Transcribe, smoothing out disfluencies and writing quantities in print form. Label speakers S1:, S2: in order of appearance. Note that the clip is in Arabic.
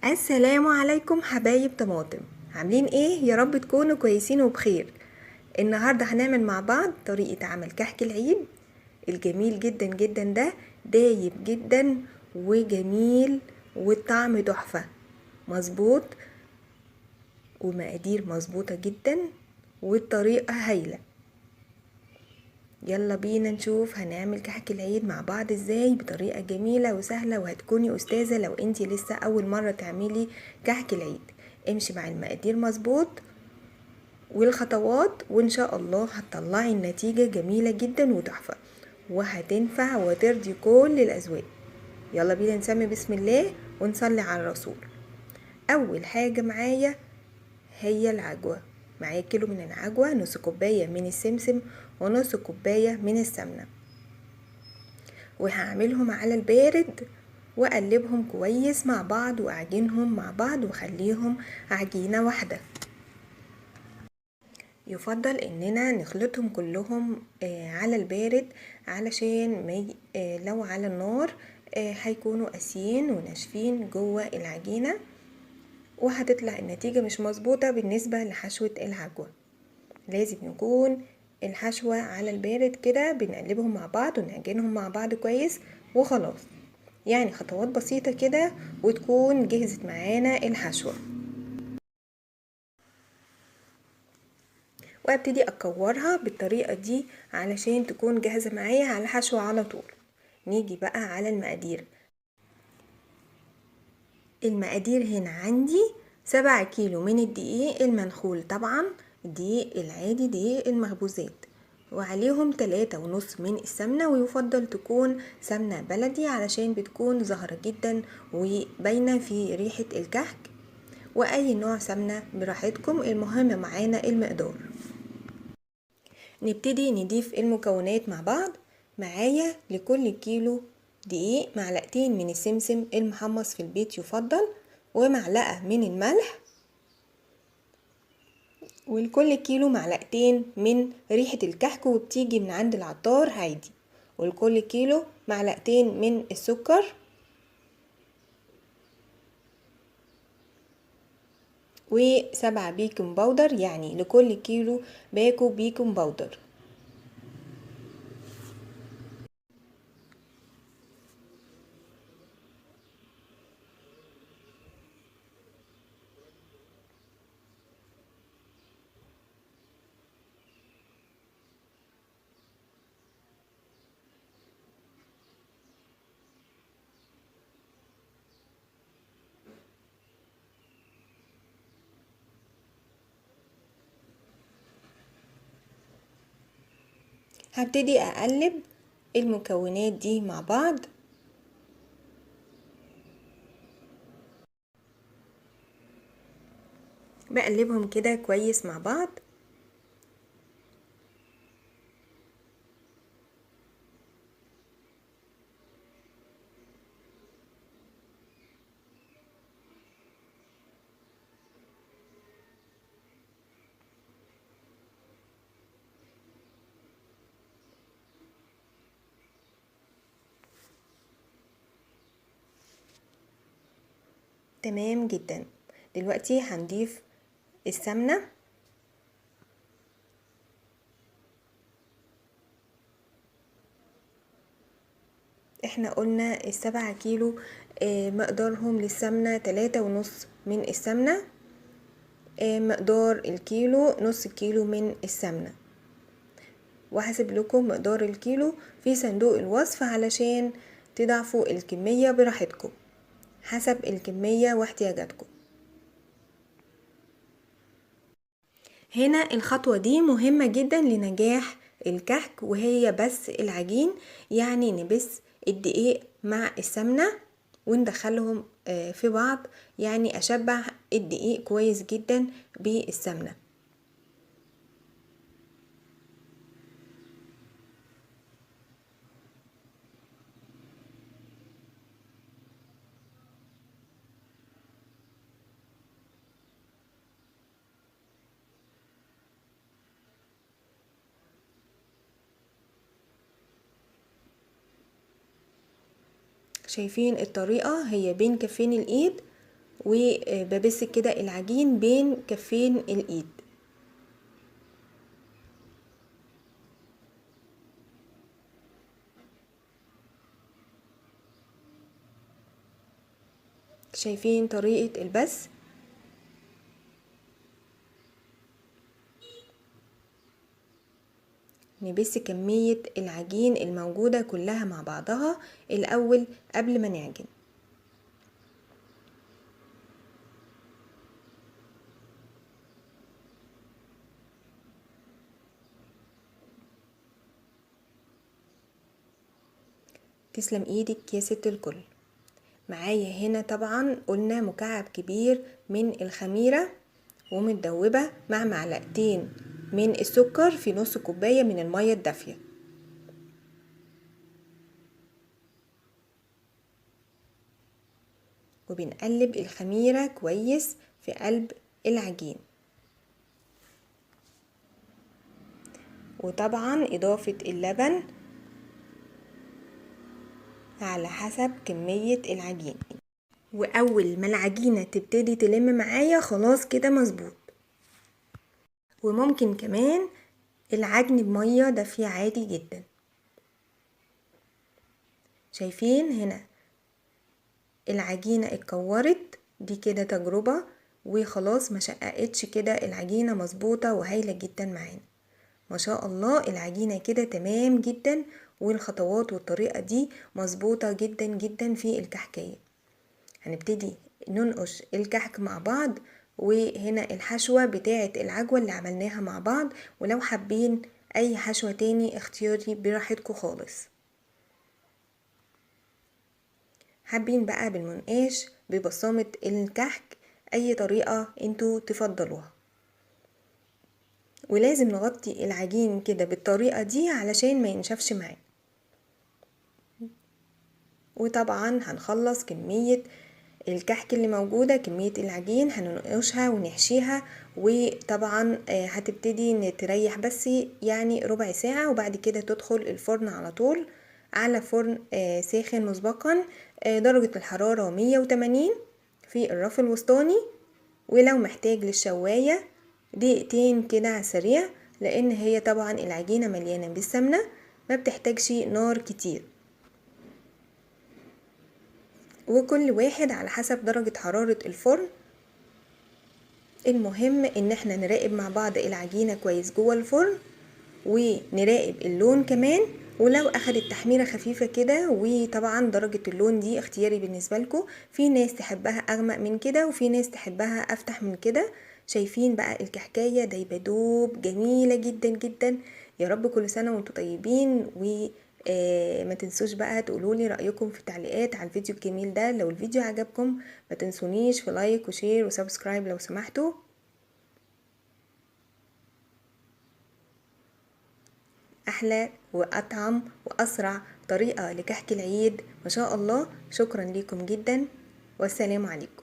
S1: السلام عليكم حبايب طماطم، عاملين ايه؟ يا رب تكونوا كويسين وبخير. النهاردة هنعمل مع بعض طريقة عمل كحك العيد الجميل جدا جدا ده، دايب جدا وجميل والطعم تحفة مظبوط ومقادير مظبوطة جدا والطريقة هايلة. يلا بينا نشوف هنعمل كحك العيد مع بعض ازاي بطريقة جميلة وسهلة، وهتكوني استاذة لو انتي لسه اول مرة تعملي كحك العيد. امشي مع المقادير مظبوط والخطوات وان شاء الله هتطلعي النتيجة جميلة جدا وتحفة وهتنفع وترضي كل الاذواق. يلا بينا نسمي بسم الله ونصلي على الرسول. اول حاجة معايا هي العجوة. معايا كيلو من العجوة، نص كوباية من السمسم ونص كوباية من السمنة، وهعملهم على البارد واقلبهم كويس مع بعض واعجنهم مع بعض واخليهم عجينة واحدة. يفضل اننا نخلطهم كلهم على البارد علشان لو على النار هيكونوا قاسيين وناشفين جوه العجينة وهتطلع النتيجة مش مظبوطة. بالنسبة لحشوة العجوة لازم يكون الحشوة على البارد كده، بنقلبهم مع بعض ونعجنهم مع بعض كويس وخلاص. يعني خطوات بسيطة كده وتكون جهزت معانا الحشوة، وابتدي اكورها بالطريقة دي علشان تكون جاهزة معايا على الحشوة على طول. نيجي بقى على المقادير. المقادير هنا عندي 7 كيلو من الدقيق المنخول، طبعا الدقيق العادي دقيق المخبوزات، وعليهم 3.5 من السمنة، ويفضل تكون سمنة بلدي علشان بتكون زهرة جدا وباينة في ريحة الكحك، واي نوع سمنة براحتكم، المهم معانا المقدار. نبتدي نضيف المكونات مع بعض. معايا لكل كيلو دقيق معلقتين من السمسم المحمص في البيت يفضل، ومعلقة من الملح، ولكل كيلو معلقتين من ريحة الكحك وبتيجي من عند العطار عادي، ولكل كيلو معلقتين من السكر، و7 بيكنج باودر، يعني لكل كيلو باكو بيكنج باودر. هبتدي اقلب المكونات دي مع بعض. بقلبهم كده كويس مع بعض. تمام جدا. دلوقتي هنضيف السمنة. احنا قلنا ال7 كيلو مقدارهم للسمنة 3.5 من السمنة، مقدار الكيلو نص كيلو من السمنة، وهسيب لكم مقدار الكيلو في صندوق الوصف علشان تضعفوا الكمية براحتكم حسب الكمية واحتياجاتكم. هنا الخطوة دي مهمة جدا لنجاح الكحك، وهي بس العجين، يعني نبس الدقيق مع السمنة وندخلهم في بعض، يعني اشبع الدقيق كويس جدا بالسمنة. شايفين الطريقة؟ هي بين كفين الايد وببث كده العجين بين كفين الايد. شايفين طريقة البث؟ نبث كمية العجين الموجودة كلها مع بعضها الأول قبل ما نعجن. تسلم ايدك يا ست الكل. معايا هنا طبعا قلنا مكعب كبير من الخميرة ومتدوبة مع معلقتين من السكر في نص كوباية من المية الدافية. وبنقلب الخميرة كويس في قلب العجين. وطبعا اضافة اللبن على حسب كمية العجين. واول ما العجينة تبتدي تلم معايا خلاص كده مظبوط. وممكن كمان العجن بمية دافية عادي جدا. شايفين هنا العجينة اتكورت، دي كده تجربة وخلاص ما شققتش كده، العجينة مظبوطة وهايلة جدا معانا ما شاء الله. العجينة كده تمام جدا، والخطوات والطريقة دي مظبوطة جدا جدا في الكحكية. هنبتدي ننقش الكحك مع بعض، وهنا الحشوة بتاعة العجوة اللي عملناها مع بعض، ولو حابين اي حشوة تاني اختياري براحتكم خالص. حابين بقى بالمنقاش ببصامة الكحك، اي طريقة انتوا تفضلوها. ولازم نغطي العجين كده بالطريقة دي علشان ما ينشفش معانا. وطبعا هنخلص كمية الكحك اللي موجودة، كمية العجين هننقشها ونحشيها. وطبعا هتبتدي تريح بس يعني ربع ساعة، وبعد كده تدخل الفرن على طول على فرن ساخن مسبقا، درجة الحرارة 180 في الرف الوسطاني. ولو محتاج للشواية دقيقتين كده على السريع، لان هي طبعا العجينة مليانة بالسمنة ما بتحتاجش نار كتير. وكل واحد على حسب درجة حرارة الفرن. المهم ان احنا نراقب مع بعض العجينة كويس جوه الفرن، ونراقب اللون كمان. ولو اخدت تحميرة خفيفة كده، وطبعا درجة اللون دي اختياري بالنسبة لكم، في ناس تحبها اغمق من كده وفي ناس تحبها افتح من كده. شايفين بقى الكحكاية دايبة دوب جميلة جدا جدا. يا رب كل سنة وانتم طيبين. ما تنسوش بقى تقولولي رأيكم في التعليقات على الفيديو الجميل ده. لو الفيديو عجبكم ما تنسونيش في لايك وشير وسبسكرايب لو سمحتوا. احلى واطعم واسرع طريقة لكحك العيد ما شاء الله. شكرا لكم جدا والسلام عليكم.